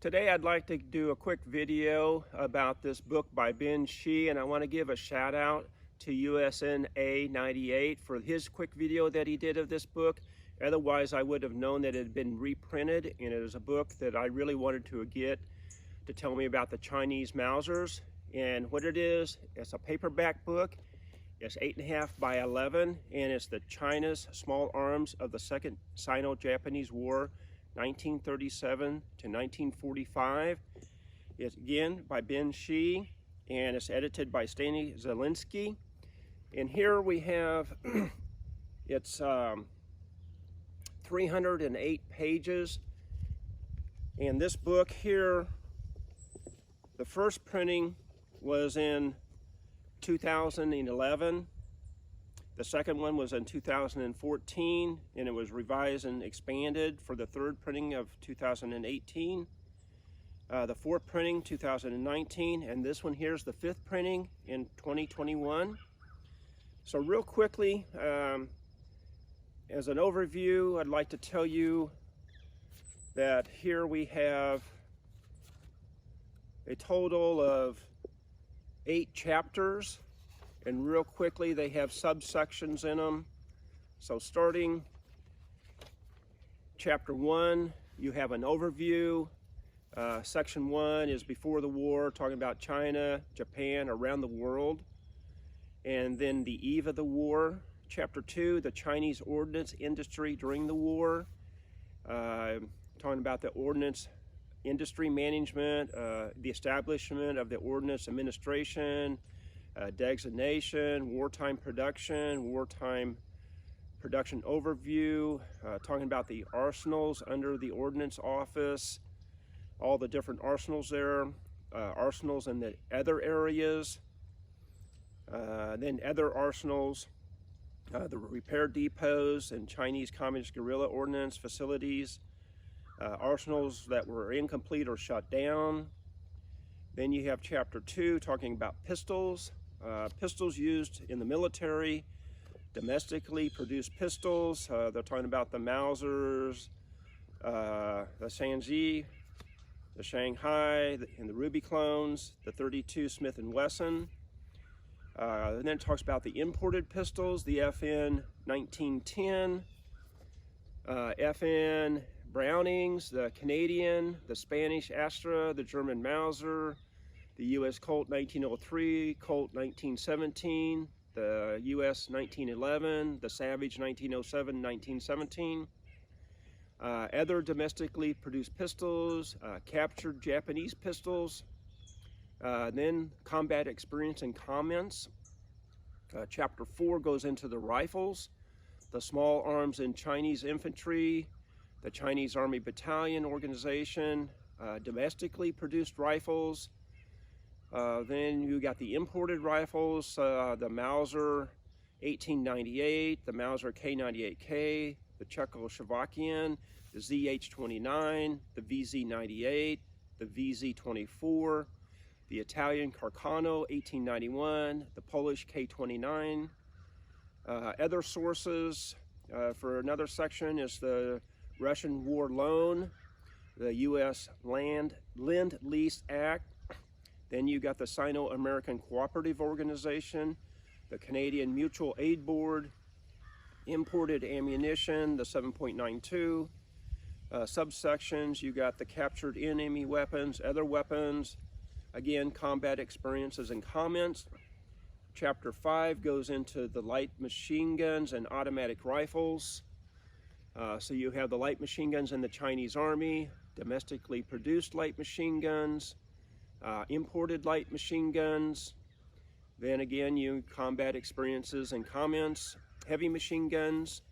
Today I'd like to do a quick video about this book by Shih, and I want to give a shout out to USNA 98 for his quick video that he did of this book. Otherwise I would have known that it had been reprinted, and it is a book that I really wanted to get to tell me about the Chinese Mausers. And what it is, it's a paperback book. It's 8.5 by 11, and it's the China's Small Arms of the Second Sino-Japanese War, 1937 to 1945. It's again by Shih, and it's edited by Stanley Zielinski. And here we have it's 308 pages. And this book here, the first printing was in 2011. The second one was in 2014, and it was revised and expanded for the third printing of 2018. The fourth printing, 2019, and this one here is the fifth printing in 2021. So real quickly, as an overview, I'd like to tell you that here we have a total of 8 chapters. And real quickly, they have subsections in them. So starting chapter 1, you have an overview. Section 1 is before the war, talking about China, Japan, around the world. And then the eve of the war. Chapter 2, the Chinese ordnance industry during the war. Talking about the ordnance industry management, the establishment of the Ordnance Administration, designation, wartime production overview, talking about the arsenals under the Ordnance Office, all the different arsenals there, arsenals in the other areas, then other arsenals, the repair depots and Chinese Communist guerrilla ordnance facilities, arsenals that were incomplete or shut down. Then you have chapter 2 talking about pistols. Pistols used in the military, domestically produced pistols. They're talking about the Mausers, the Sanji, the Shanghai, and the Ruby clones, the 32 Smith & Wesson. And then it talks about the imported pistols, the FN 1910, FN Brownings, the Canadian, the Spanish Astra, the German Mauser, the U.S. Colt 1903, Colt 1917, the U.S. 1911, the Savage 1907, 1917. Other domestically produced pistols, captured Japanese pistols, then combat experience and comments. Chapter 4 goes into the rifles, the small arms in Chinese infantry, the Chinese Army Battalion organization, domestically produced rifles. Then you got the imported rifles, the Mauser 1898, the Mauser K98K, the Czechoslovakian, the ZH29, the VZ98, the VZ24, the Italian Carcano 1891, the Polish K29. Other sources for another section is the Russian War Loan, the U.S. Lend-Lease Act. Then you got the Sino-American Cooperative Organization, the Canadian Mutual Aid Board, imported ammunition, the 7.92. Subsections, you got the captured enemy weapons, other weapons, again, combat experiences and comments. Chapter 5 goes into the light machine guns and automatic rifles. So you have the light machine guns in the Chinese Army, domestically produced light machine guns, imported light machine guns. Then again, you combat experiences and comments, heavy machine guns,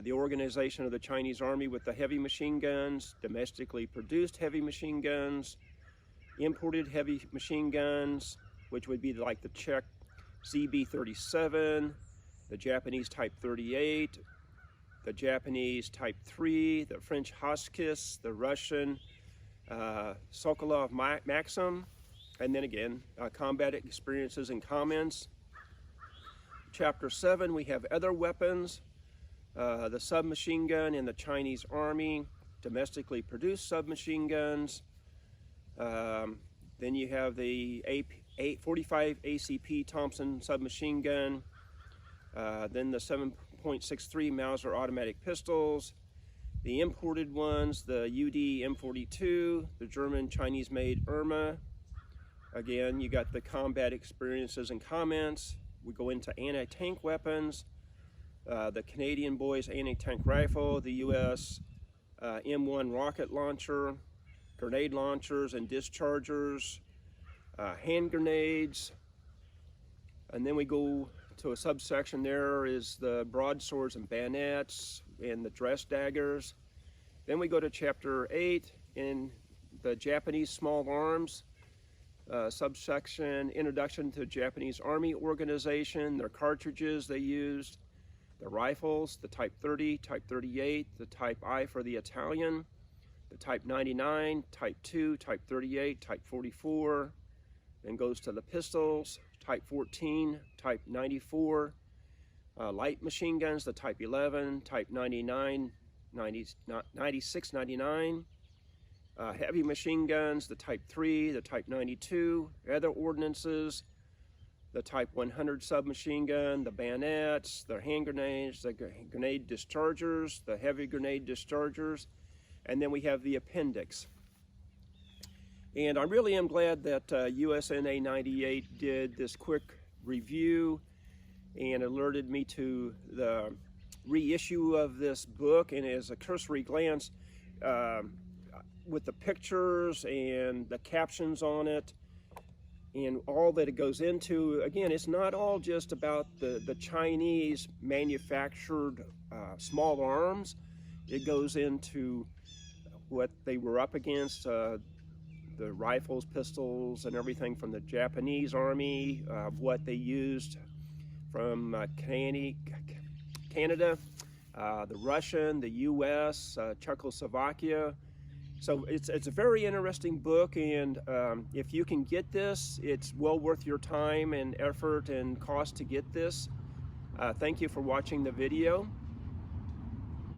the organization of the Chinese Army with the heavy machine guns, domestically produced heavy machine guns, imported heavy machine guns, which would be like the Czech ZB-37, the Japanese Type 38, the Japanese Type 3, the French Hotchkiss, the Russian Sokolov Maxim, and then again, combat experiences and comments. Chapter 7, we have other weapons, the submachine gun in the Chinese Army, domestically produced submachine guns. Then you have the 45 ACP Thompson submachine gun. Then the 7.63 Mauser automatic pistols. The imported ones, the UD M42, the German Chinese-made Irma. Again, you got the combat experiences and comments. We go into anti-tank weapons, the Canadian boys anti-tank rifle, the US M1 rocket launcher, grenade launchers and dischargers, hand grenades, and then we go to a subsection. There is the broadswords and bayonets and the dress daggers. Then we go to chapter 8 in the Japanese small arms, subsection Introduction to Japanese Army Organization, their cartridges they used, the rifles, the Type 30, Type 38, the Type I for the Italian, the Type 99, Type 2, Type 38, Type 44, then goes to the pistols, Type 14, Type 94, light machine guns, the Type 11, Type 99, 96, 99, heavy machine guns, the Type 3, the Type 92, other ordnances, the Type 100 submachine gun, the bayonets, the hand grenades, the grenade dischargers, the heavy grenade dischargers, and then we have the appendix. And I really am glad that USNA 98 did this quick review and alerted me to the reissue of this book. And as a cursory glance, with the pictures and the captions on it and all that it goes into, again, it's not all just about the Chinese manufactured small arms. It goes into what they were up against, the rifles, pistols, and everything from the Japanese Army, what they used from Canada, the Russian, the US, Czechoslovakia. So it's a very interesting book, and if you can get this, it's well worth your time and effort and cost to get this. Thank you for watching the video.